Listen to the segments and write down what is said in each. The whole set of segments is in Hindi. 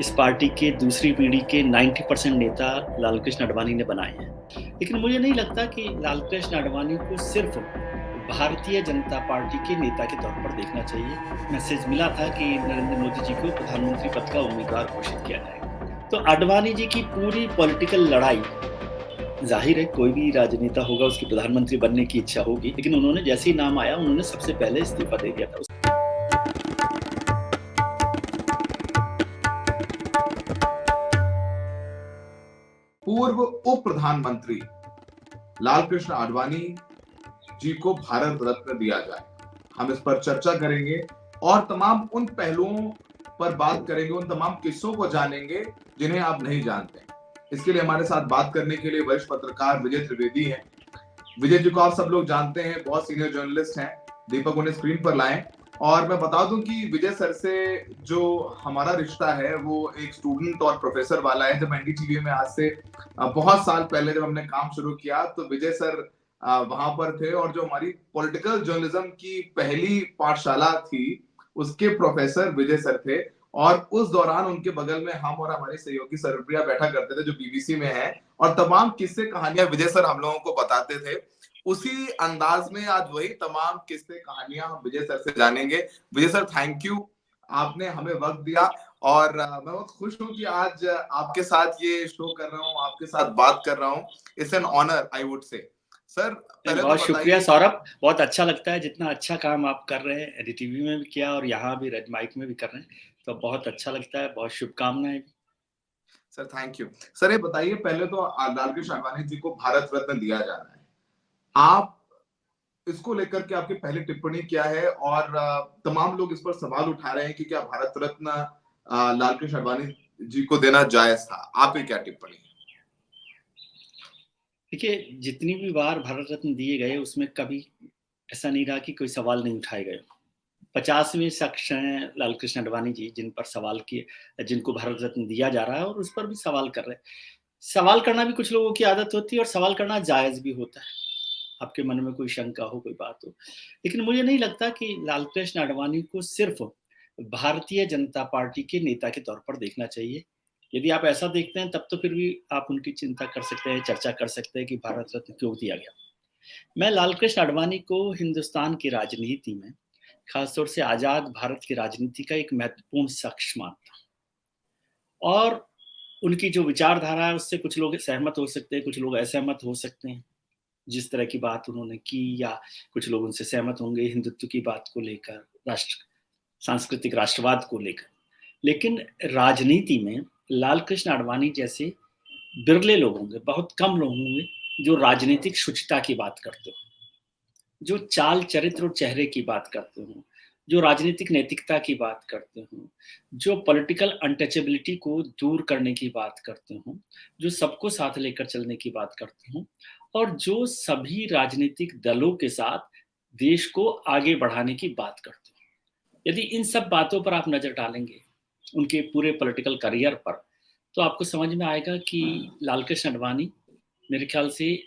इस पार्टी के दूसरी पीढ़ी के 90% नेता लालकृष्ण आडवाणी ने बनाए हैं। लेकिन मुझे नहीं लगता कि लालकृष्ण आडवाणी को सिर्फ भारतीय जनता पार्टी के नेता के तौर पर देखना चाहिए। मैसेज मिला था कि नरेंद्र मोदी जी को प्रधानमंत्री पद का उम्मीदवार घोषित किया जाएगा। तो आडवाणी जी की पूरी पॉलिटिकल लड़ाई, जाहिर है कोई भी राजनेता होगा उसकी प्रधानमंत्री बनने की इच्छा होगी, लेकिन उन्होंने जैसे ही नाम आया उन्होंने सबसे पहले इस्तीफा दे दिया था। पूर्व उप प्रधानमंत्री लालकृष्ण आडवाणी जी को भारत रत्न दिया जाए। हम इस पर चर्चा करेंगे और तमाम उन पहलुओं पर बात करेंगे, उन तमाम किस्सों को जानेंगे जिन्हें आप नहीं जानते। इसके लिए हमारे साथ बात करने के लिए वरिष्ठ पत्रकार विजय त्रिवेदी हैं। विजय जी को आप सब लोग जानते हैं, बहुत सीनियर जर्नलिस्ट हैं। दीपक उन्हें स्क्रीन पर लाएं। और मैं बता दूं कि विजय सर से जो हमारा रिश्ता है वो एक स्टूडेंट और प्रोफेसर वाला है। जब एनडीटीवी में आज से बहुत साल पहले जब हमने काम शुरू किया तो विजय सर वहां पर थे, और जो हमारी पॉलिटिकल जर्नलिज्म की पहली पाठशाला थी उसके प्रोफेसर विजय सर थे। और उस दौरान उनके बगल में हम और हमारी सहयोगी सरप्रिया बैठा करते थे जो बीबीसी में है, और तमाम किस्से कहानियां विजय सर हम लोगों को बताते थे। उसी अंदाज में आज वही तमाम किस्से कहानियां हम विजय सर से जानेंगे। विजय सर, थैंक यू, आपने हमें वक्त दिया। और मैं बहुत खुश हूं कि आज आपके साथ ये शो कर रहा हूं, आपके साथ बात कर रहा हूं। It's an honour, I would say. Sir पहले तो बहुत शुक्रिया बताइए। सौरभ, बहुत अच्छा लगता है जितना अच्छा काम आप कर रहे हैं। एनडीटीवी में भी किया और यहाँ भी रेड माइक में भी कर रहे हैं, तो बहुत अच्छा लगता है। बहुत शुभकामनाएं। Sir thank you. सर ये बताइए, पहले तो लालकृष्ण आडवाणी जी को भारत रत्न दिया जा रहा है, आप इसको लेकर के आपकी पहली टिप्पणी क्या है? और तमाम लोग इस पर सवाल उठा रहे हैं कि क्या भारत रत्न लालकृष्ण आडवाणी जी को देना जायज था? आपकी क्या टिप्पणी है? देखिए, जितनी भी बार भारत रत्न दिए गए उसमें कभी ऐसा नहीं रहा कि कोई सवाल नहीं उठाए गए। 50वें शख्स हैं लालकृष्ण आडवाणी जी जिन पर सवाल किए, जिनको भारत रत्न दिया जा रहा है और उस पर भी सवाल कर रहे हैं। सवाल करना भी कुछ लोगों की आदत होती है और सवाल करना जायज भी होता है, आपके मन में कोई शंका हो, कोई बात हो। लेकिन मुझे नहीं लगता कि लालकृष्ण आडवाणी को सिर्फ भारतीय जनता पार्टी के नेता के तौर पर देखना चाहिए। यदि आप ऐसा देखते हैं तब तो फिर भी आप उनकी चिंता कर सकते हैं, चर्चा कर सकते हैं कि भारत रत्न क्यों दिया गया। मैं लालकृष्ण आडवाणी को हिंदुस्तान की राजनीति में, खासतौर से आजाद भारत की राजनीति का एक महत्वपूर्ण शख्स मानता हूँ। और उनकी जो विचारधारा है उससे कुछ लोग सहमत हो सकते हैं, कुछ लोग असहमत हो सकते हैं जिस तरह की बात उन्होंने की, या कुछ लोग उनसे सहमत होंगे हिंदुत्व की बात को लेकर, राष्ट्र सांस्कृतिक राष्ट्रवाद को लेकर। लेकिन राजनीति में लालकृष्ण आडवाणी जैसे बिरले लोग होंगे, बहुत कम लोग होंगे जो राजनीतिक शुचिता की बात करते हो, जो चाल चरित्र और चेहरे की बात करते हो, जो राजनीतिक नैतिकता की बात करते हो, जो पॉलिटिकल अनटचेबिलिटी को दूर करने की बात करते हो, जो सबको साथ लेकर चलने की बात करते हो, और जो सभी राजनीतिक दलों के साथ देश को आगे बढ़ाने की बात करते हो। यदि इन सब बातों पर आप नजर डालेंगे उनके पूरे पॉलिटिकल करियर पर, तो आपको समझ में आएगा कि लालकृष्ण आडवाणी, मेरे ख्याल से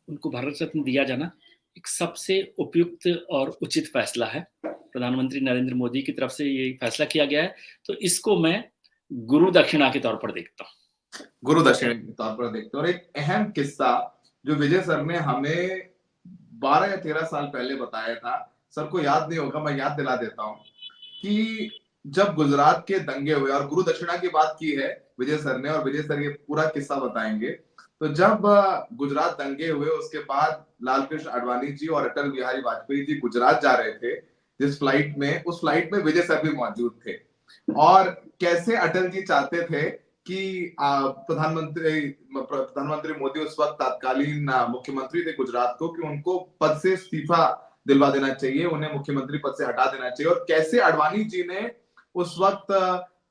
उनको भारत रत्न दिया जाना एक सबसे उपयुक्त और उचित फैसला है। प्रधानमंत्री नरेंद्र मोदी की तरफ से ये फैसला किया गया है, तो इसको मैं गुरु दक्षिणा के तौर पर देखता हूँ। गुरु दक्षिणा के तौर पर देखते हैं। और एक अहम किस्सा जो विजय सर ने हमें 12 या 13 साल पहले बताया था, सर को याद नहीं होगा, मैं याद दिला देता हूँ कि जब गुजरात के दंगे हुए, और गुरु दक्षिणा की बात की है विजय सर ने, और विजय सर ये पूरा किस्सा बताएंगे। तो जब गुजरात दंगे हुए उसके बाद लालकृष्ण आडवाणी जी और अटल बिहारी वाजपेयी जी गुजरात जा रहे थे, जिस फ्लाइट में, उस फ्लाइट में विजय सर भी मौजूद थे। और कैसे अटल जी चाहते थे कि प्रधानमंत्री मोदी उस वक्त तत्कालीन मुख्यमंत्री थे गुजरात को, कि उनको पद से इस्तीफा दिलवा देना चाहिए, उन्हें मुख्यमंत्री पद से हटा देना चाहिए। और कैसे आडवाणी जी ने उस वक्त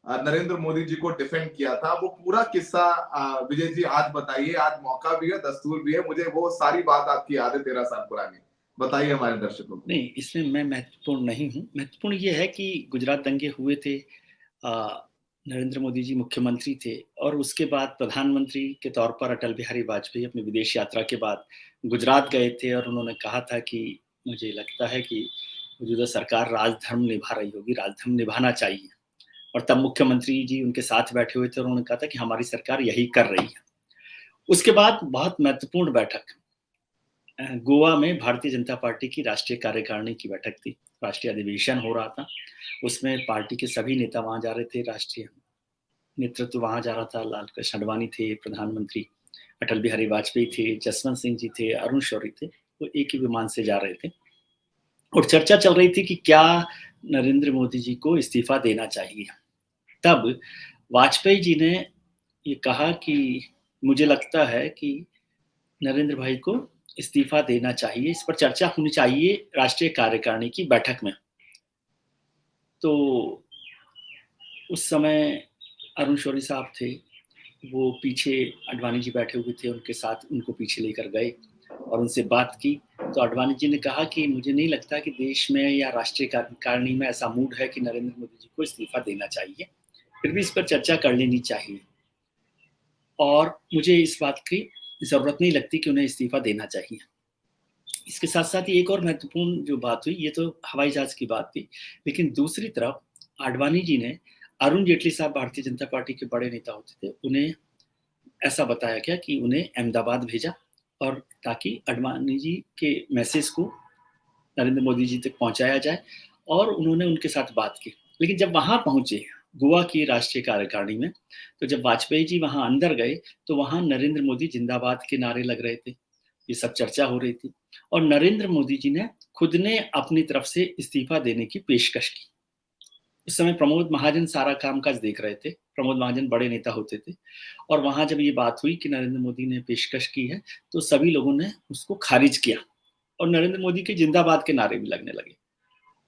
नरेंद्र मोदी जी को डिफेंड किया था, वो पूरा किस्सा विजय जी आज बताइए। आज मौका भी है, दस्तूर भी है, मुझे वो सारी बात आपकी याद है 13 साल पुरानी, बताइए हमारे दर्शकों को। नहीं, इसमें मैं महत्वपूर्ण नहीं हूँ। महत्वपूर्ण ये है कि गुजरात दंगे हुए थे, नरेंद्र मोदी जी मुख्यमंत्री थे, और उसके बाद प्रधानमंत्री के तौर पर अटल बिहारी वाजपेयी अपनी विदेश यात्रा के बाद गुजरात गए थे, और उन्होंने कहा था कि मुझे लगता है कि मौजूदा सरकार राजधर्म निभा रही होगी, राजधर्म निभाना चाहिए। और तब मुख्यमंत्री जी उनके साथ बैठे हुए थे और उन्होंने कहा था कि हमारी सरकार यही कर रही है। उसके बाद बहुत महत्वपूर्ण बैठक गोवा में भारतीय जनता पार्टी की राष्ट्रीय कार्यकारिणी की बैठक थी। राष्ट्रीय अधिवेशन हो रहा था, उसमें पार्टी के सभी नेता वहां जा रहे थे, राष्ट्रीय नेतृत्व वहां जा रहा था। लालकृष्ण आडवाणी थे, प्रधानमंत्री अटल बिहारी वाजपेयी थे, जसवंत सिंह जी थे, अरुण शौरी थे, वो एक ही विमान से जा रहे थे और चर्चा चल रही थी कि क्या नरेंद्र मोदी जी को इस्तीफा देना चाहिए। तब वाजपेयी जी ने ये कहा कि मुझे लगता है कि नरेंद्र भाई को इस्तीफा देना चाहिए, इस पर चर्चा होनी चाहिए राष्ट्रीय कार्यकारिणी की बैठक में। तो उस समय अरुण शौरी साहब थे, वो पीछे आडवाणी जी बैठे हुए थे, उनके साथ उनको पीछे लेकर गए और उनसे बात की। तो आडवाणी जी ने कहा कि मुझे नहीं लगता कि देश में या राष्ट्रीय कार्यकारिणी में ऐसा मूड है कि नरेंद्र मोदी जी को इस्तीफा देना चाहिए, फिर भी इस पर चर्चा कर लेनी चाहिए और मुझे इस बात की जरूरत नहीं लगती कि उन्हें इस्तीफा देना चाहिए। इसके साथ साथ ही एक और महत्वपूर्ण जो बात हुई, ये तो हवाई जहाज की बात थी, लेकिन दूसरी तरफ आडवाणी जी ने, अरुण जेटली साहब भारतीय जनता पार्टी के बड़े नेता होते थे, उन्हें ऐसा बताया गया कि उन्हें अहमदाबाद भेजा और ताकि आडवाणी जी के मैसेज को नरेंद्र मोदी जी तक पहुंचाया जाए और उन्होंने उनके साथ बात की। लेकिन जब वहां पहुंचे गोवा की राष्ट्रीय कार्यकारिणी में, तो जब वाजपेयी जी वहां अंदर गए तो वहां नरेंद्र मोदी जिंदाबाद के नारे लग रहे थे, ये सब चर्चा हो रही थी और नरेंद्र मोदी जी ने खुद ने अपनी तरफ से इस्तीफा देने की पेशकश की। उस समय प्रमोद महाजन सारा कामकाज देख रहे थे, प्रमोद महाजन बड़े नेता होते थे और वहां जब ये बात हुई कि नरेंद्र मोदी ने पेशकश की है तो सभी लोगों ने उसको खारिज किया और नरेंद्र मोदी के जिंदाबाद के नारे भी लगने लगे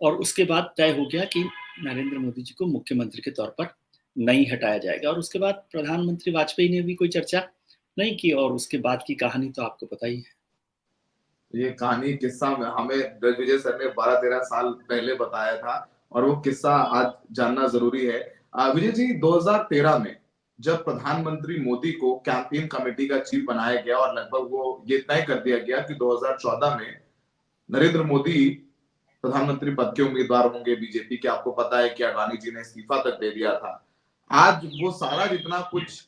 और उसके बाद तय हो गया कि नरेंद्र मोदी जी को मुख्यमंत्री के तौर पर नहीं हटाया जाएगा। और उसके बाद प्रधानमंत्री वाजपेयी ने भी कोई चर्चा नहीं की और उसके बाद की कहानी तो आपको पता ही है। ये कहानी किस्सा हमें दिग्विजय सर ने 12-13 साल पहले बताया था और वो किस्सा आज जानना जरूरी है। विजय जी, 2013 में जब प्रधानमंत्री मोदी को कैंपेन कमेटी का चीफ बनाया गया और लगभग वो ये तय कर दिया गया कि 2014 में नरेंद्र मोदी प्रधानमंत्री पद के उम्मीदवार होंगे बीजेपी के। आपको पता है कि आडवाणी जी ने इस्तीफा तक दे दिया था। आज वो सारा जितना कुछ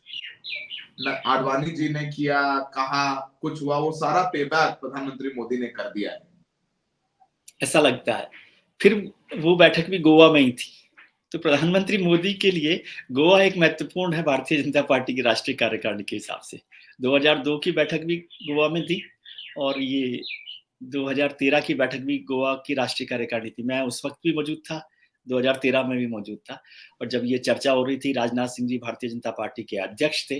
आडवाणी जी ने किया, कहा, कुछ हुआ, वो सारा पेबैक प्रधानमंत्री मोदी ने कर दिया है, ऐसा लगता है। फिर वो बैठक भी गोवा में ही थी, तो प्रधानमंत्री मोदी के लिए गोवा एक महत्वपूर्ण है भारतीय जनता पार्टी की राष्ट्रीय कार्यकारिणी के हिसाब से। 2002 की बैठक भी गोवा में थी और ये 2013 की बैठक भी गोवा की राष्ट्रीय कार्यकारिणी थी। मैं उस वक्त भी मौजूद था, 2013 में भी मौजूद था और जब ये चर्चा हो रही थी, राजनाथ सिंह जी भारतीय जनता पार्टी के अध्यक्ष थे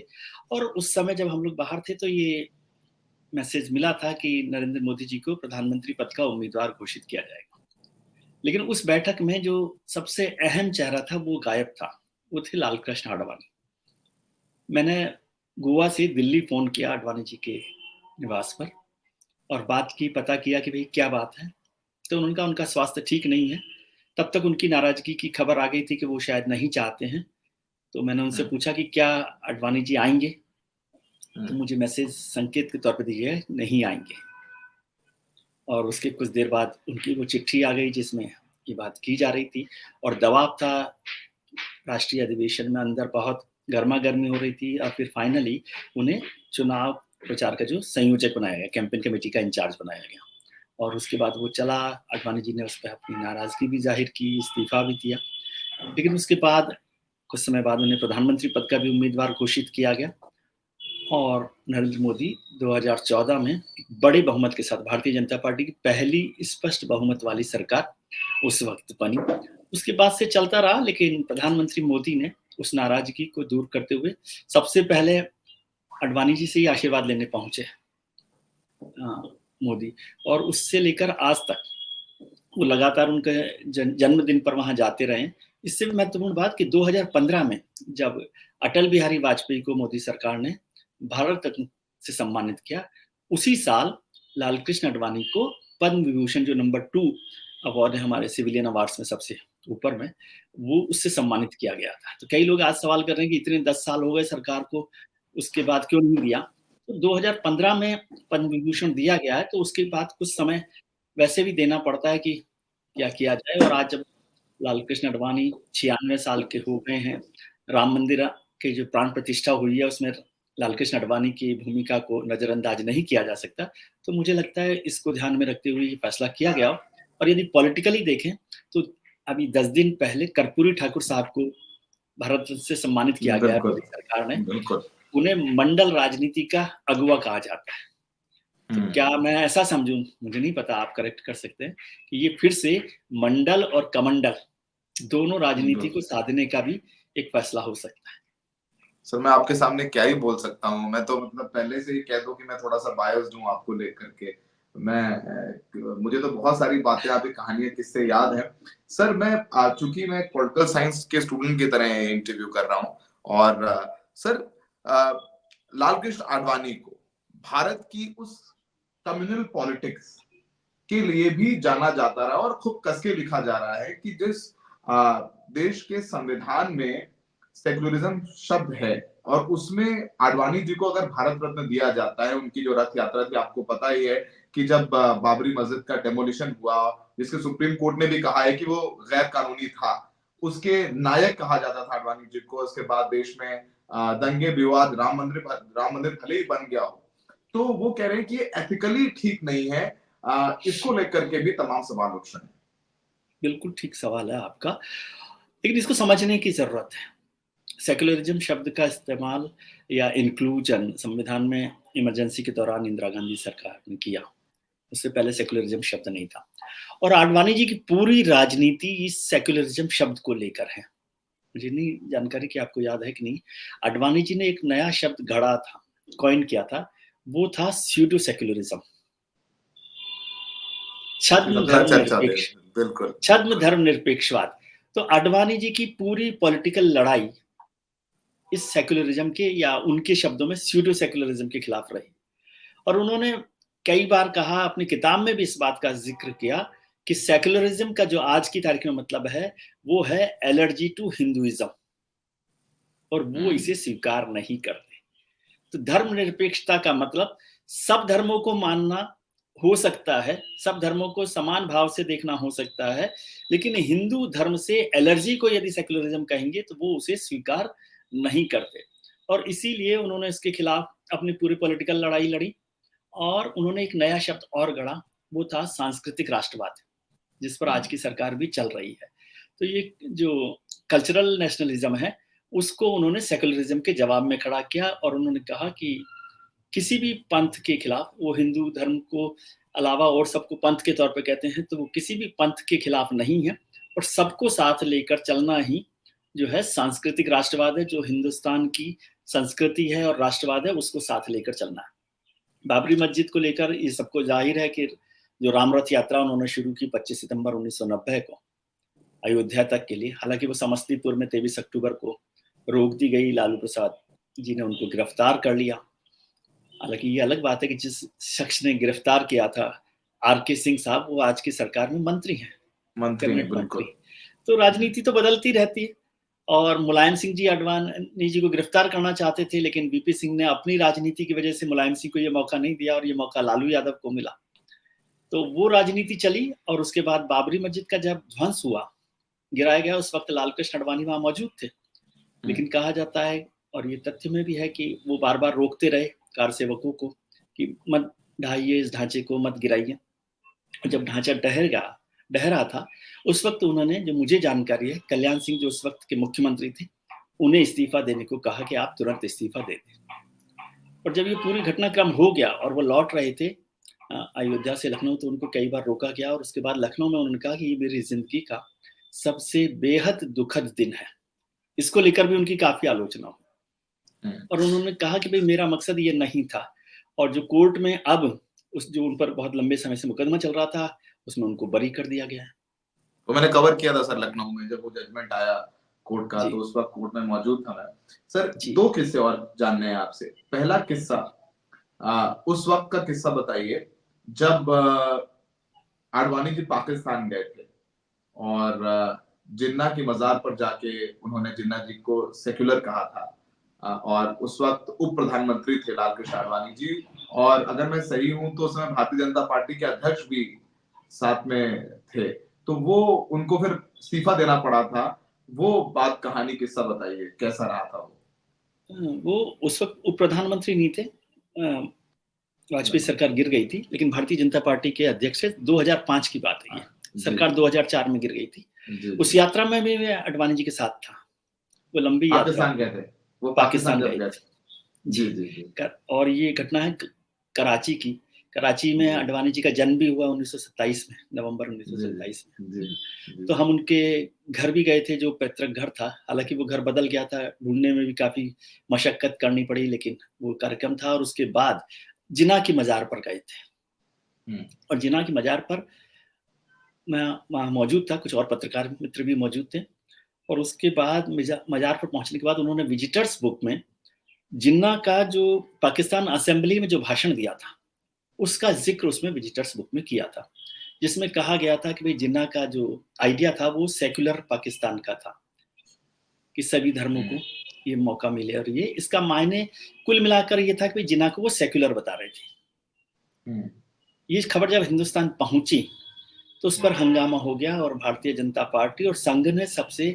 और उस समय जब हम लोग बाहर थे तो ये मैसेज मिला था कि नरेंद्र मोदी जी को प्रधानमंत्री पद का उम्मीदवार घोषित किया जाएगा। लेकिन उस बैठक में जो सबसे अहम चेहरा था वो गायब था, वो थे लालकृष्ण आडवाणी। मैंने गोवा से दिल्ली फोन किया आडवाणी जी के निवास पर और बात की, पता किया कि भाई क्या बात है। तो उन्होंने कहा उनका स्वास्थ्य ठीक नहीं है। तब तक उनकी नाराजगी की खबर आ गई थी कि वो शायद नहीं चाहते हैं। तो मैंने उनसे पूछा कि क्या आडवाणी जी आएंगे, तो मुझे मैसेज संकेत के तौर पर दिए नहीं आएंगे और उसके कुछ देर बाद उनकी वो चिट्ठी आ गई जिसमें ये बात की जा रही थी और दबाव था। राष्ट्रीय अधिवेशन में अंदर बहुत गर्मा गर्मी हो रही थी और फिर फाइनली उन्हें चुनाव प्रचार का जो संयोजक बनाया गया, कैंपेन कमेटी का इंचार्ज बनाया गया और उसके बाद वो चला। आडवाणी जी ने उस पर अपनी नाराजगी भी जाहिर की, इस्तीफा भी दिया, लेकिन उसके बाद कुछ समय बाद उन्हें प्रधानमंत्री पद का भी उम्मीदवार घोषित किया गया और नरेंद्र मोदी 2014 में बड़े बहुमत के साथ भारतीय जनता पार्टी की पहली स्पष्ट बहुमत वाली सरकार उस वक्त बनी। उसके बाद से चलता रहा, लेकिन प्रधानमंत्री मोदी ने उस नाराजगी को दूर करते हुए सबसे पहले आडवाणी जी से ही आशीर्वाद लेने पहुंचे मोदी और उससे लेकर आज तक वो लगातार उनके जन्मदिन पर वहां जाते रहे। इससे भी महत्वपूर्ण बात कि 2015 में जब अटल बिहारी वाजपेयी को मोदी सरकार ने भारत रत्न से सम्मानित किया, उसी साल लालकृष्ण आडवाणी को पद्म विभूषण जो नंबर 2 अवार्ड है हमारे सिविलियन अवार्ड्स में सबसे ऊपर में, वो उससे सम्मानित किया गया था। तो कई लोग आज सवाल कर रहे हैं कि इतने 10 साल हो गए सरकार को, उसके बाद क्यों नहीं दिया। तो 2015 में पद्म विभूषण दिया गया है, तो उसके बाद कुछ समय वैसे भी देना पड़ता है कि क्या किया जाए। और आज जब लालकृष्ण आडवाणी 96 साल के हो गए हैं। राम मंदिर की जो प्राण प्रतिष्ठा हुई है उसमें लालकृष्ण आडवाणी की भूमिका को नज़रअंदाज नहीं किया जा सकता। तो मुझे लगता है इसको ध्यान में रखते हुए ये फैसला किया गया। और यदि पॉलिटिकली देखें तो अभी 10 दिन पहले कर्पूरी ठाकुर साहब को भारत रत्न से सम्मानित किया गया है बिल्कुल मोदी सरकार ने। बिल्कुल। उन्हें मंडल राजनीति का अगुवा कहा जाता है। तो क्या मैं ऐसा समझूं, मुझे नहीं पता, आप करेक्ट कर सकते हैं, कि ये फिर से मंडल और कमंडल दोनों राजनीति को साधने का भी एक फैसला हो सकता है। सर मैं आपके सामने क्या ही बोल सकता हूँ, मैं तो मतलब पहले से ही कह दूं कि मैं थोड़ा सा बायस्ड हूँ आपको लेकर के। मुझे तो बहुत सारी बातें, आपकी कहानियां, किससे याद है। सर मैं चूंकि मैं पॉलिटिकल साइंस के स्टूडेंट की तरह इंटरव्यू कर रहा हूँ, और सर लालकृष्ण आडवाणी को भारत की उस कम्युनल पॉलिटिक्स के लिए भी जाना जाता रहा और खूब कस के लिखा जा रहा है कि जिस देश के संविधान में सेक्युलरिज्म शब्द है और उसमें आडवाणी जी को अगर भारत रत्न दिया जाता है, उनकी जो रथ यात्रा थी, आपको पता ही है कि जब बाबरी मस्जिद का डेमोलिशन हुआ, जिसके सुप्रीम कोर्ट ने भी कहा है कि वो गैर कानूनी था, उसके नायक कहा जाता था आडवाणी जी को। उसके बाद देश में दंगे विवाद, राम मंदिर भले ही बन गया हो, तो वो कह रहे हैं कि ये एथिकली ठीक नहीं है। इसको लेकर के भी तमाम सवाल उठ रहे हैं। बिल्कुल ठीक सवाल है आपका, लेकिन इसको समझने की जरूरत है। सेक्युलरिज्म शब्द का इस्तेमाल या इंक्लूजन संविधान में इमरजेंसी के दौरान इंदिरा गांधी सरकार ने किया, उससे पहले सेक्युलरिज्म शब्द नहीं था। और आडवाणी जी की पूरी राजनीति इस सेक्युलरिज्म शब्द को लेकर है। मुझे नहीं जानकारी कि आपको याद है कि नहीं, आडवाणी जी ने एक नया शब्द गढ़ा था, कॉइन किया था, वो था स्यूडो सेक्युलरिज्म, छद्म धर्मनिरपेक्ष, बिल्कुल छद्म धर्मनिरपेक्षवाद। तो आडवाणी जी की पूरी पॉलिटिकल लड़ाई इस सेक्युलरिज्म के, या उनके शब्दों में स्यूडो सेक्युलरिज्म के खिलाफ रही। और उन्होंने कई बार कहा, अपनी किताब में भी इस बात का जिक्र किया कि सेक्युलरिज्म का जो आज की तारीख में मतलब है वो है एलर्जी टू हिंदुइज्म, और वो इसे स्वीकार नहीं करते। तो धर्मनिरपेक्षता का मतलब सब धर्मों को मानना हो सकता है, सब धर्मों को समान भाव से देखना हो सकता है, लेकिन हिंदू धर्म से एलर्जी को यदि सेक्युलरिज्म कहेंगे तो वो उसे स्वीकार नहीं करते। और इसीलिए उन्होंने इसके खिलाफ अपनी पूरी पॉलिटिकल लड़ाई लड़ी। और उन्होंने एक नया शब्द और गढ़ा, वो था सांस्कृतिक राष्ट्रवाद, जिस पर आज की सरकार भी चल रही है। तो ये जो कल्चरल नेशनलिज्म है उसको उन्होंने सेक्युलरिज्म के जवाब में खड़ा किया। और उन्होंने कहा कि किसी भी पंथ के खिलाफ, वो हिंदू धर्म को अलावा और सबको पंथ के तौर पे कहते हैं, तो वो किसी भी पंथ के खिलाफ नहीं है, और सबको साथ लेकर चलना ही जो है सांस्कृतिक राष्ट्रवाद है, जो हिंदुस्तान की संस्कृति है और राष्ट्रवाद है, उसको साथ लेकर चलना है। बाबरी मस्जिद को लेकर ये सबको जाहिर है कि जो राम रथ यात्रा उन्होंने शुरू की 25 सितंबर 1990 को अयोध्या तक के लिए, हालांकि वो समस्तीपुर में 23 अक्टूबर को रोक दी गई, लालू प्रसाद जी ने उनको गिरफ्तार कर लिया। हालांकि ये अलग बात है कि जिस शख्स ने गिरफ्तार किया था, आर.के. सिंह साहब, वो आज की सरकार में मंत्री हैं, कैबिनेट मंत्री। तो राजनीति तो बदलती रहती है। और मुलायम सिंह जी आडवाणी जी को गिरफ्तार करना चाहते थे, लेकिन वीपी सिंह ने अपनी राजनीति की वजह से मुलायम सिंह को ये मौका नहीं दिया, और ये मौका लालू यादव को मिला। तो वो राजनीति चली। और उसके बाद बाबरी मस्जिद का जब ध्वंस हुआ, गिराया गया, उस वक्त लालकृष्ण आडवाणी वहां मौजूद थे। लेकिन कहा जाता है, और ये तथ्य में भी है, कि वो बार बार रोकते रहे कार सेवकों को कि मत ढाइए इस ढांचे को, मत गिराइए। जब ढांचा डहरा था, उस वक्त उन्होंने, जो मुझे जानकारी है, कल्याण सिंह जो उस वक्त के मुख्यमंत्री थे, उन्हें इस्तीफा देने को कहा कि आप तुरंत इस्तीफा दे दें। और जब ये पूरी घटनाक्रम हो गया और वो लौट रहे थे अयोध्या से लखनऊ, तो उनको कई बार रोका गया। और उसके बाद लखनऊ में उन्होंने कहा कि ये मेरी जिंदगी का सबसे बेहद दुखद दिन है। इसको लेकर भी उनकी काफी आलोचना हुई। और उन्होंने कहा कि भाई मेरा मकसद ये नहीं था। और जो कोर्ट में अब जो उन पर बहुत लंबे समय से मुकदमा चल रहा था, उसमें उनको बरी कर दिया गया है। तो मैंने कवर किया था सर लखनऊ में, जब वो जजमेंट आया कोर्ट का, तो उस वक्त कोर्ट में मौजूद था मैं। सर 2 किस्से और जानने हैं आपसे। पहला किस्सा, उस वक्त का किस्सा बताइए जब आडवाणी जी पाकिस्तान गए थे और जिन्ना की मजार पर जाके उन्होंने जिन्ना जी को सेक्युलर कहा था। और उस वक्त उप प्रधानमंत्री थे लालकृष्ण आडवाणी जी, और अगर मैं सही हूं तो उसमें भारतीय जनता पार्टी के अध्यक्ष भी साथ में थे। तो वो उनको फिर इस्तीफा देना पड़ा था। वो बात, कहानी, किस्सा बताइए, कैसा रहा था वो उस वक्त उप प्रधानमंत्री नहीं थे। वाजपेयी सरकार गिर गई थी, लेकिन भारतीय जनता पार्टी के अध्यक्ष 2005 की बात है ये। सरकार 2004 में गिर गई थी। उस यात्रा में भी मैं अडवाणी जी के साथ था। वो लंबी यात्रा, पाकिस्तान गए थे वो, पाकिस्तान गए थे जी जी जी। और ये घटना है कराची की। कराची में अडवाणी जी का जन्म भी हुआ 1927 में, नवंबर 1927 में। तो हम उनके घर भी गए थे, जो पैतृक घर था। हालांकि वो घर बदल गया था, ढूंढने में भी काफी मशक्कत करनी पड़ी, लेकिन वो कार्यक्रम था। और उसके बाद जिन्ना की मजार पर गए थे, और जिन्ना की मजार पर मैं वहाँ मौजूद था, कुछ और पत्रकार मित्र भी मौजूद थे। और उसके बाद मजार पर पहुंचने के बाद उन्होंने विजिटर्स बुक में जिन्ना का जो पाकिस्तान असेंबली में जो भाषण दिया था, उसका जिक्र उसमें विजिटर्स बुक में किया था, जिसमें कहा गया था कि भाई जिन्ना का जो आइडिया था वो सेक्युलर पाकिस्तान का था, कि सभी धर्मों को ये मौका मिले। और ये इसका मायने कुल मिलाकर ये था कि भाई जिन्ना को वो सेक्युलर बता रहे थे। ये खबर जब हिंदुस्तान पहुंची तो उस पर हंगामा हो गया, और भारतीय जनता पार्टी और संघ ने सबसे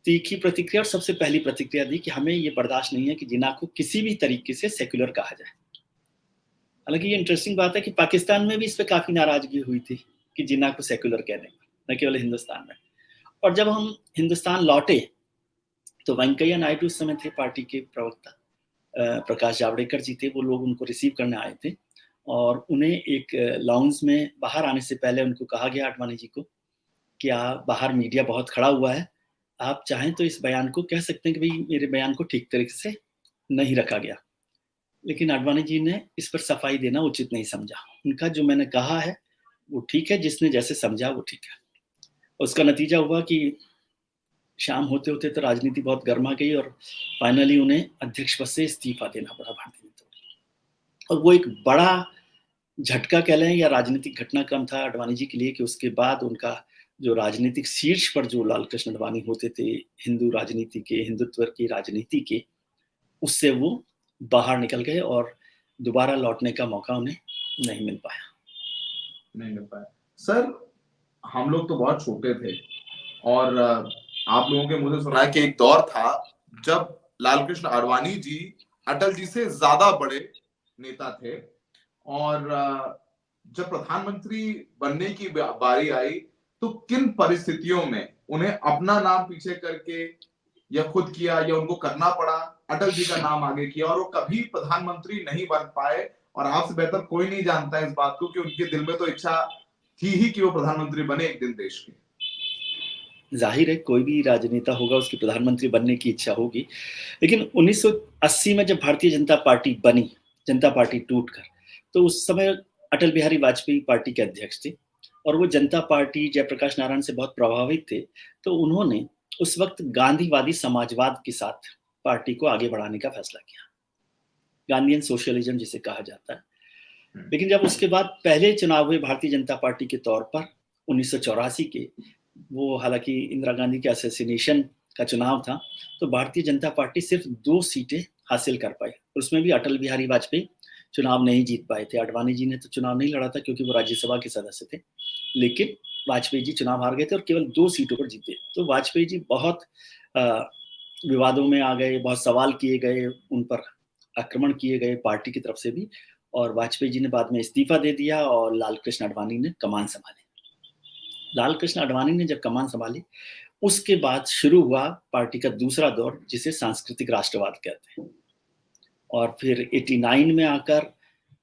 तीखी प्रतिक्रिया और सबसे पहली प्रतिक्रिया दी कि हमें ये बर्दाश्त नहीं है कि जिन्ना को किसी भी तरीके से सेक्युलर कहा जाए। हालांकि ये इंटरेस्टिंग बात है कि पाकिस्तान में भी इस पर काफी नाराजगी हुई थी कि जिन्ना को सेक्युलर कहने, न केवल हिंदुस्तान में। और जब हम हिंदुस्तान लौटे तो वेंकैया नायडू उस समय थे, पार्टी के प्रवक्ता प्रकाश जावड़ेकर जी थे, वो लोग उनको रिसीव करने आए थे। और उन्हें एक लाउंज में बाहर आने से पहले उनको कहा गया, आडवाणी जी को, कि आप बाहर मीडिया बहुत खड़ा हुआ है, आप चाहें तो इस बयान को कह सकते हैं कि भाई मेरे बयान को ठीक तरीके से नहीं रखा गया। लेकिन आडवाणी जी ने इस पर सफाई देना उचित नहीं समझा। उनका जो मैंने कहा है वो ठीक है, जिसने जैसे समझा वो ठीक है। उसका नतीजा हुआ कि शाम होते होते तो राजनीति बहुत गर्मा गई, और फाइनली उन्हें अध्यक्ष पद से इस्तीफा देना पड़ा भारतीय जनता पार्टी। और वो एक बड़ा झटका कह लें या राजनीतिक घटनाक्रम था आडवाणी जी के लिए, कि उसके बाद उनका जो राजनीतिक शीर्ष पर जो लालकृष्ण आडवाणी होते थे, हिंदू राजनीति के, हिंदुत्व की राजनीति के, उससे वो बाहर निकल गए और दोबारा लौटने का मौका उन्हें नहीं मिल पाया। सर, हम लोग तो बहुत छोटे थे, और आप लोगों के मुंह से सुना है कि एक दौर था जब लालकृष्ण आडवाणी जी अटल जी से ज्यादा बड़े नेता थे, और जब प्रधानमंत्री बनने की बारी आई तो किन परिस्थितियों में उन्हें अपना नाम पीछे करके या खुद किया या उनको करना पड़ा, अटल जी का नाम आगे किया, और वो कभी प्रधानमंत्री नहीं बन पाए। और आपसे बेहतर कोई नहीं जानता है इस बात को कि उनके दिल में तो इच्छा थी ही कि वो प्रधानमंत्री बने एक दिन देश के। जाहिर है कोई भी राजनेता होगा उसकी प्रधानमंत्री बनने की इच्छा होगी। लेकिन 1980 में जब भारतीय जनता पार्टी बनी, जनता पार्टी टूटकर, तो उस समय अटल बिहारी वाजपेयी पार्टी के अध्यक्ष थे, और वो जनता पार्टी जयप्रकाश नारायण से बहुत प्रभावित थे। तो उन्होंने उस वक्त गांधीवादी समाजवाद के साथ पार्टी को आगे बढ़ाने का फैसला किया, गांधीयन सोशलिज्म जिसे कहा जाता है। लेकिन जब उसके बाद पहले चुनाव हुए भारतीय जनता पार्टी के तौर पर 1984 के, वो हालांकि इंदिरा गांधी के असैसिनेशन का चुनाव था, तो भारतीय जनता पार्टी सिर्फ 2 सीटें हासिल कर पाई। उसमें भी अटल बिहारी वाजपेयी चुनाव नहीं जीत पाए थे। आडवाणी जी ने तो चुनाव नहीं लड़ा था क्योंकि वो राज्यसभा के सदस्य थे, लेकिन वाजपेयी जी चुनाव हार गए थे और केवल 2 सीटों पर जीते। तो वाजपेयी जी बहुत विवादों में आ गए, बहुत सवाल किए गए, उन पर आक्रमण किए गए पार्टी की तरफ से भी, और वाजपेयी जी ने बाद में इस्तीफा दे दिया और लालकृष्ण आडवाणी ने कमान संभाली। लालकृष्ण आडवाणी ने जब कमान संभाली, उसके बाद शुरू हुआ पार्टी का दूसरा दौर, जिसे सांस्कृतिक राष्ट्रवाद कहते हैं। और फिर 89 में आकर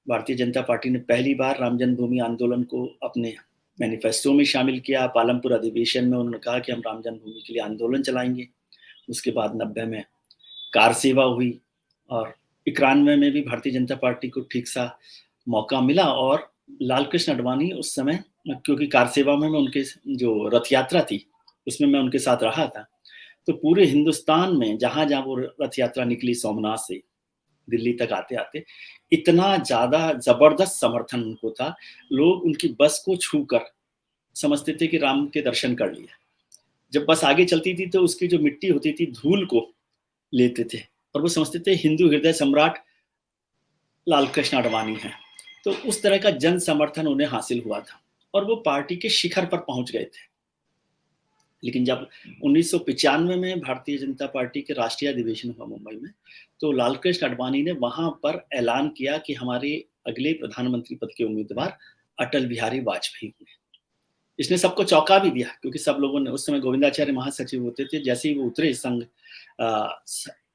भारतीय जनता पार्टी ने पहली बार राम जन्मभूमि आंदोलन को अपने मैनिफेस्टो में शामिल किया। पालमपुर अधिवेशन में उन्होंने कहा कि हम राम जन्मभूमि के लिए आंदोलन चलाएंगे। उसके बाद 90 में कार सेवा हुई, और 91 में भी भारतीय जनता पार्टी को ठीक सा मौका मिला। और लालकृष्ण आडवाणी उस समय, क्योंकि कार सेवा में मैं उनके जो रथ यात्रा थी उसमें मैं उनके साथ रहा था, तो पूरे हिंदुस्तान में जहां जहां वो रथ यात्रा निकली, सोमनाथ से दिल्ली तक आते आते, इतना ज्यादा जबरदस्त समर्थन उनको था। लोग उनकी बस को छूकर समझते थे कि राम के दर्शन कर लिए। जब बस आगे चलती थी तो उसकी जो मिट्टी होती थी, धूल को लेते थे, और वो समझते थे हिंदू हृदय सम्राट लालकृष्ण आडवाणी हैं। तो उस तरह का जन समर्थन उन्हें हासिल हुआ था। और वो पार्टी के शिखर पर पहुंच गए थे। लेकिन जब 1995 में भारतीय जनता पार्टी के राष्ट्रीय अधिवेशन हुआ मुंबई में, तो लालकृष्ण आडवाणी ने वहां पर ऐलान किया कि हमारे अगले प्रधानमंत्री पद के उम्मीदवार अटल बिहारी वाजपेयी हुए। इसने सबको चौंका भी दिया, क्योंकि सब लोगों ने, उस समय गोविंदाचार्य महासचिव होते थे, जैसे ही वो उतरे संघ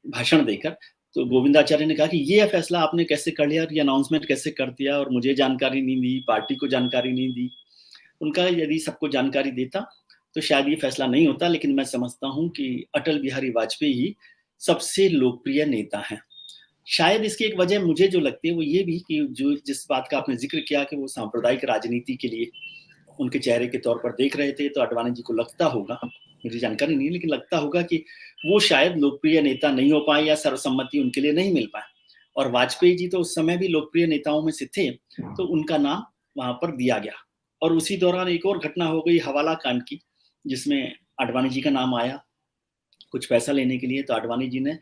भाषण देकर, तो गोविंदाचार्य ने कहा कि ये फैसला आपने कैसे कर लिया और ये अनाउंसमेंट कैसे कर दिया, और मुझे जानकारी नहीं दी, पार्टी को जानकारी नहीं दी। उनका यदि सबको जानकारी देता तो शायद ये फैसला नहीं होता, लेकिन मैं समझता हूं कि अटल बिहारी वाजपेयी ही सबसे लोकप्रिय नेता हैं। शायद इसकी एक वजह मुझे जो लगती है वो ये भी कि जो जिस बात का आपने जिक्र किया कि वो सांप्रदायिक राजनीति के लिए उनके चेहरे के तौर पर देख रहे थे, तो आडवाणी जी को लगता होगा, मुझे जानकारी नहीं है, लेकिन लगता होगा कि वो शायद लोकप्रिय नेता नहीं हो पाए या सर्वसम्मति उनके लिए नहीं मिल पाए। और वाजपेयी जी तो उस समय भी लोकप्रिय नेताओं में से थे, तो उनका नाम वहां पर दिया गया। और उसी दौरान एक और घटना हो गई हवाला कांड की, जिसमें आडवाणी जी का नाम आया कुछ पैसा लेने के लिए। तो आडवाणी जी ने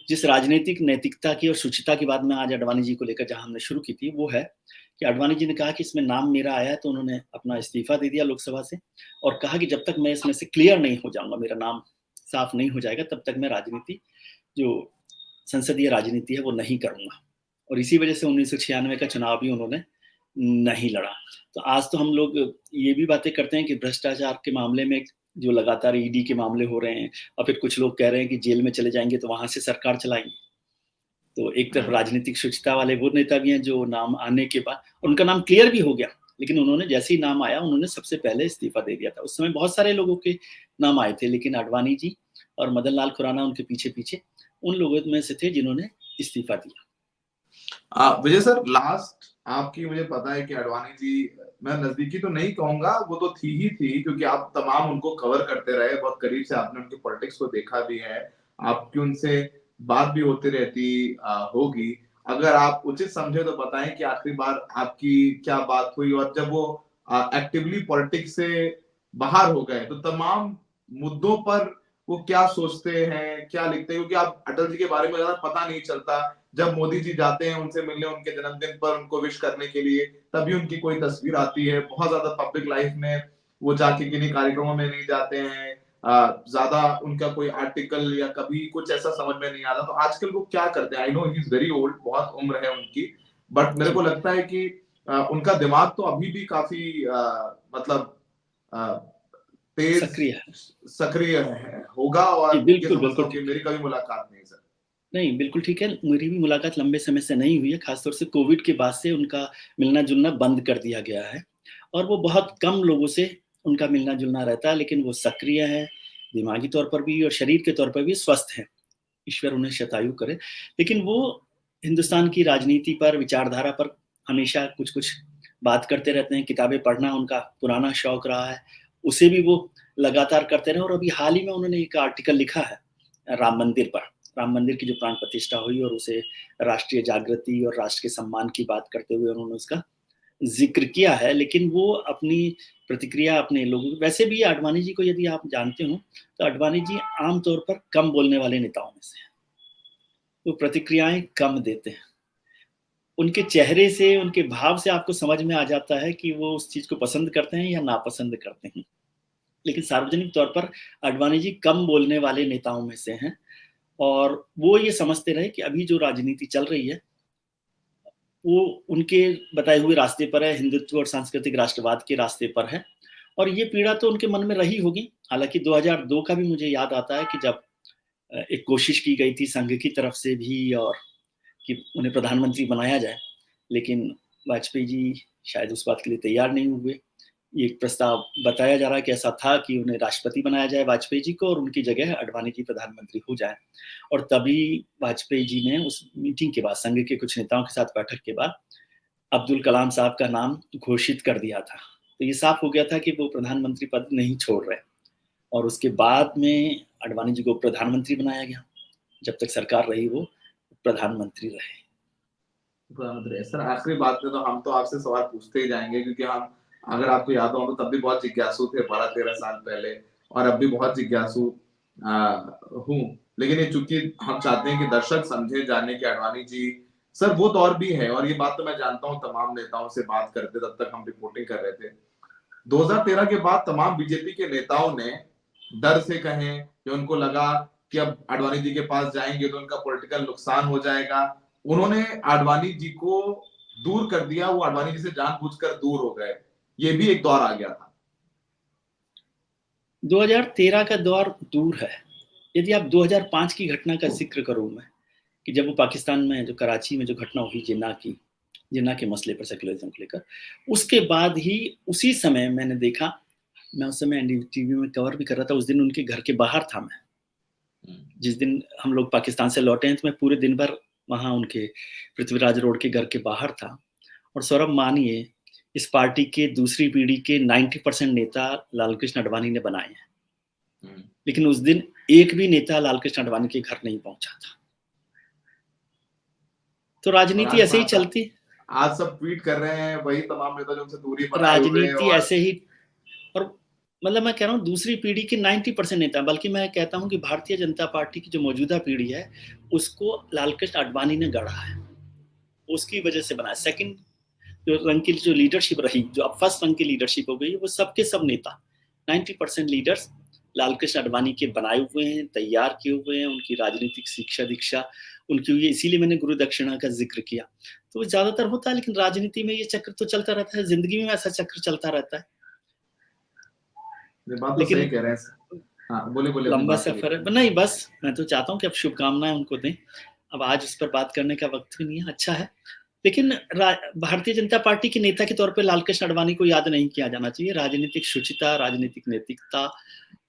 जिस राजनीतिक नैतिकता की और शुचिता की बात मैं आज आडवाणी जी को लेकर जहां हमने शुरू की थी, वो है कि आडवाणी जी ने कहा कि इसमें नाम मेरा आया है, तो उन्होंने अपना इस्तीफा दे दिया लोकसभा से और कहा कि जब तक मैं इसमें से क्लियर नहीं हो जाऊंगा, मेरा नाम साफ नहीं हो जाएगा, तब तक मैं राजनीति, जो संसदीय राजनीति है, वो नहीं करूंगा। और इसी वजह से 1996 का चुनाव भी उन्होंने नहीं लड़ा। तो आज तो हम लोग ये भी बातें करते हैं कि भ्रष्टाचार के मामले में जो लगातार ईडी के मामले हो रहे हैं, और फिर कुछ लोग कह रहे हैं कि जेल में चले जाएंगे तो वहां से सरकार चलाएंगे। तो एक तरफ राजनीतिक शुचिता वाले वो नेता भी हैं जो नाम आने के बाद, उनका नाम क्लियर भी हो गया, लेकिन उन्होंने जैसे ही नाम आया उन्होंने सबसे पहले इस्तीफा दे दिया था। उस समय बहुत सारे लोगों के नाम आए थे, लेकिन आडवाणी जी और मदन लाल खुराना उनके पीछे पीछे उन लोगों में से थे जिन्होंने इस्तीफा दिया। विजय सर, लास्ट आपकी, मुझे पता है कि आडवाणी जी, मैं नजदीकी तो नहीं कहूंगा, वो तो थी ही थी, क्योंकि आप तमाम उनको कवर करते रहे, बहुत करीब से आपने उनके पॉलिटिक्स को देखा भी है, आपकी उनसे बात भी होती रहती होगी। अगर आप उचित समझे तो बताएं कि आखिरी बार आपकी क्या बात हुई, और जब वो एक्टिवली पॉलिटिक्स से बाहर हो गए तो तमाम मुद्दों पर वो क्या सोचते हैं, क्या लिखते हैं, क्योंकि आप अटल जी के बारे में ज्यादा पता नहीं चलता। जब मोदी जी जाते हैं उनसे मिलने, उनके जन्मदिन पर उनको विश करने के लिए, तभी उनकी कोई तस्वीर आती है। बहुत ज्यादा पब्लिक लाइफ में वो जाके किन्हीं कार्यक्रमों में नहीं जाते हैं, ज्यादा उनका कोई आर्टिकल या कभी कुछ ऐसा समझ में नहीं आता। तो आजकल वो क्या करते हैं? I know he is very old, बहुत उम्र है उनकी, बट मेरे को लगता है कि उनका दिमाग तो अभी भी काफी मतलब तेज सक्रिय है होगा। और ये समझता हूं कि मेरी कभी मुलाकात नहीं सर। नहीं, बिल्कुल ठीक है, मेरी भी मुलाकात लंबे समय से नहीं हुई है, खासतौर से कोविड के बाद से उनका मिलना जुलना बंद कर दिया गया है, और वो बहुत कम लोगों से उनका मिलना जुलना रहता है, लेकिन वो सक्रिय है, दिमागी तौर पर भी और शरीर के तौर पर भी स्वस्थ है, ईश्वर उन्हें शतायु करे। लेकिन वो हिंदुस्तान की राजनीति पर, विचारधारा पर हमेशा कुछ कुछ बात करते रहते हैं। किताबें पढ़ना उनका पुराना शौक रहा है, उसे भी वो लगातार करते रहे। और अभी हाल ही में उन्होंने एक आर्टिकल लिखा है राम मंदिर पर, राम मंदिर की जो प्राण प्रतिष्ठा हुई और उसे राष्ट्रीय जागृति और राष्ट्र के सम्मान की बात करते हुए उन्होंने उसका जिक्र किया है। लेकिन वो अपनी प्रतिक्रिया अपने लोगों, वैसे भी आडवाणी जी को यदि आप जानते हो तो आडवाणी जी आमतौर पर कम बोलने वाले नेताओं में से हैं, वो प्रतिक्रियाएं कम देते हैं। उनके चेहरे से, उनके भाव से आपको समझ में आ जाता है कि वो उस चीज को पसंद करते हैं या नापसंद करते हैं। लेकिन सार्वजनिक तौर पर आडवाणी जी कम बोलने वाले नेताओं में से हैं, और वो ये समझते रहे कि अभी जो राजनीति चल रही है वो उनके बताए हुए रास्ते पर है, हिंदुत्व और सांस्कृतिक राष्ट्रवाद के रास्ते पर है। और ये पीड़ा तो उनके मन में रही होगी। हालांकि 2002 का भी मुझे याद आता है कि जब एक कोशिश की गई थी संघ की तरफ से भी और कि उन्हें प्रधानमंत्री बनाया जाए, लेकिन वाजपेयी जी शायद उस बात के लिए तैयार नहीं हुए। एक प्रस्ताव बताया जा रहा है कि ऐसा था कि उन्हें राष्ट्रपति बनाया जाए वाजपेयी जी को, और उनकी जगह आडवाणी जी प्रधानमंत्री हो जाए। और तभी वाजपेयी जी ने उस मीटिंग के बाद, संघ के कुछ नेताओं के साथ बैठक के बाद, अब्दुल कलाम साहब का नाम घोषित कर दिया था। तो ये साफ हो गया था कि वो प्रधानमंत्री पद नहीं छोड़ रहे, और उसके बाद में आडवाणी जी को प्रधानमंत्री बनाया गया। जब तक सरकार रही वो प्रधानमंत्री रहे। सर, आखिरी बात में तो हम तो आपसे सवाल पूछते ही जाएंगे, क्योंकि हम, अगर आपको याद हो, तो तब भी बहुत जिज्ञासु थे 12-13 साल पहले, और अब भी बहुत जिज्ञासु हूँ। लेकिन ये चूंकि हम चाहते हैं कि दर्शक समझे, जाने कि आडवाणी जी सर वो दौर भी है, और ये बात तो मैं जानता हूँ तमाम नेताओं से बात करते, तब तक हम रिपोर्टिंग कर रहे थे, 2013 के बाद तमाम बीजेपी के नेताओं ने डर से कहें कि उनको लगा कि अब आडवाणी जी के पास जाएंगे तो उनका पॉलिटिकल नुकसान हो जाएगा, उन्होंने आडवाणी जी को दूर कर दिया, वो आडवाणी जी से जानबूझकर दूर हो गए। ये भी एक दौर आ गया था। 2013 का दौर दूर है। यदि आप 2005 की घटना का जिक्र करूं मैं, कि जब वो पाकिस्तान में जो कराची में जो घटना हुई जिन्ना के मसले पर सेकुलरिज्म को लेकर, उसके बाद ही उसी समय मैंने देखा, मैं उस समय एनडीटीवी में कवर भी कर रहा था, उस दिन उनके घर के बाहर था मैं। जिस दिन हम लोग पाकिस्तान से लौटे हैं तो मैं पूरे दिन भर वहाँ उनके पृथ्वीराज रोड के घर के बाहर था। और सौरभ मानिए, इस पार्टी के दूसरी पीढ़ी के 90% नेता लालकृष्ण आडवाणी ने बनाए हैं, लेकिन उस दिन एक भी नेता लालकृष्ण आडवाणी के घर नहीं पहुंचा था। तो राजनीति ऐसे ही चलती। आज सब ट्वीट कर रहे हैं, वही तमाम नेता जो उनसे दूरी बनाए हुए राजनीति ऐसे ही, और मतलब मैं कह रहा हूँ दूसरी पीढ़ी के 90% नेता, बल्कि मैं कहता हूँ कि भारतीय जनता पार्टी की जो मौजूदा पीढ़ी है उसको लालकृष्ण आडवाणी ने गढ़ा है, उसकी वजह से बना। सेकंड जो रंग की जो लीडरशिप रही, जो अब फर्स्ट रंग की लीडरशिप हो गई, वो सबके सब नेता 90% लीडर्स लालकृष्ण आडवाणी के बनाए हुए हैं, तैयार किए हुए हैं, उनकी राजनीतिक शिक्षा दीक्षा उनकी हुई है। इसीलिए मैंने गुरु दक्षिणा का जिक्र किया। तो ज्यादातर होता है, लेकिन राजनीति में ये चक्र तो चलता रहता है, जिंदगी में ऐसा चक्र चलता रहता है। बात तो सही कह रहे हैं। हाँ, बोले लंबा सफर है। नहीं, बस मैं तो चाहता हूँ कि अब शुभकामनाएं उनको दें। अब आज इस पर बात करने का वक्त भी नहीं है, अच्छा है। लेकिन भारतीय जनता पार्टी के नेता के तौर पे लालकृष्ण आडवाणी को याद नहीं किया जाना चाहिए। राजनीतिक शुचिता, राजनीतिक नैतिकता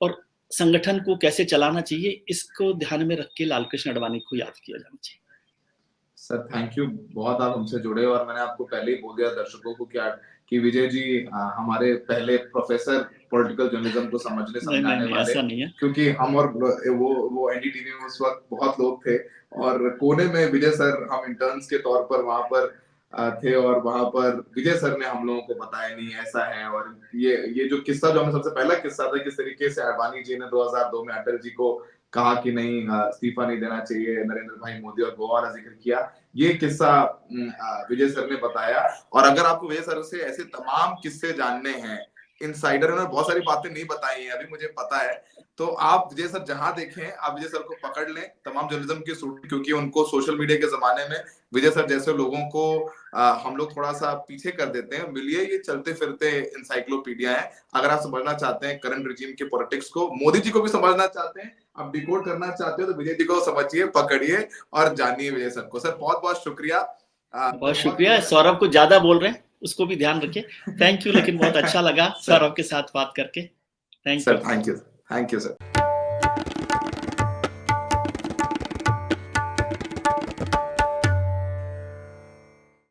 और संगठन को कैसे चलाना चाहिए, इसको ध्यान में रख के लालकृष्ण आडवाणी को याद किया जाना चाहिए। सर थैंक यू, बहुत आप हमसे जुड़े। और मैंने आपको पहले ही बोल दिया दर्शकों को कि विजय जी हमारे पहले प्रोफेसर पॉलिटिकल जर्नलिज्म को समझाने वाले, ऐसा नहीं है। क्योंकि हम और वो एनडीटीवी में उस वक्त बहुत लोग थे और कोने में विजय सर, हम इंटर्न्स के तौर पर वहां पर थे और वहां पर विजय सर ने हम लोगों को बताया नहीं ऐसा है। और ये जो किस्सा जो हमें सबसे पहला किस्सा था, किस तरीके से आडवाणी जी ने 2002 में अटल जी को कहा कि नहीं इस्तीफा नहीं देना चाहिए, नरेंद्र भाई मोदी और गोवा वाला जिक्र किया, ये किस्सा विजय सर ने बताया। और अगर आपको विजय सर से ऐसे तमाम किस्से जानने हैं, इनसाइडर ने बहुत सारी बातें नहीं बताई हैं अभी मुझे पता है, तो आप विजय सर जहां देखें आप विजय सर को पकड़ लें, तमाम जर्नलिज्म की सूट, क्योंकि उनको सोशल मीडिया के जमाने में विजय सर जैसे लोगों को हम लोग थोड़ा सा पीछे कर देते हैं। मिलिए, ये चलते फिरते इंसाइक्लोपीडिया है। अगर आप समझना चाहते हैं करंट रिजीम के पॉलिटिक्स को, मोदी जी को भी समझना चाहते हैं, आप डिकोड करना चाहते हो, तो विजय जी को समझिए, पकड़िए और जानिए विजय सर को। सर बहुत बहुत शुक्रिया। बहुत शुक्रिया। सौरभ को ज्यादा बोल रहे हैं, उसको भी ध्यान रखिए। थैंक यू, लेकिन बहुत अच्छा लगा सौरभ के साथ बात करके। Thank you sir.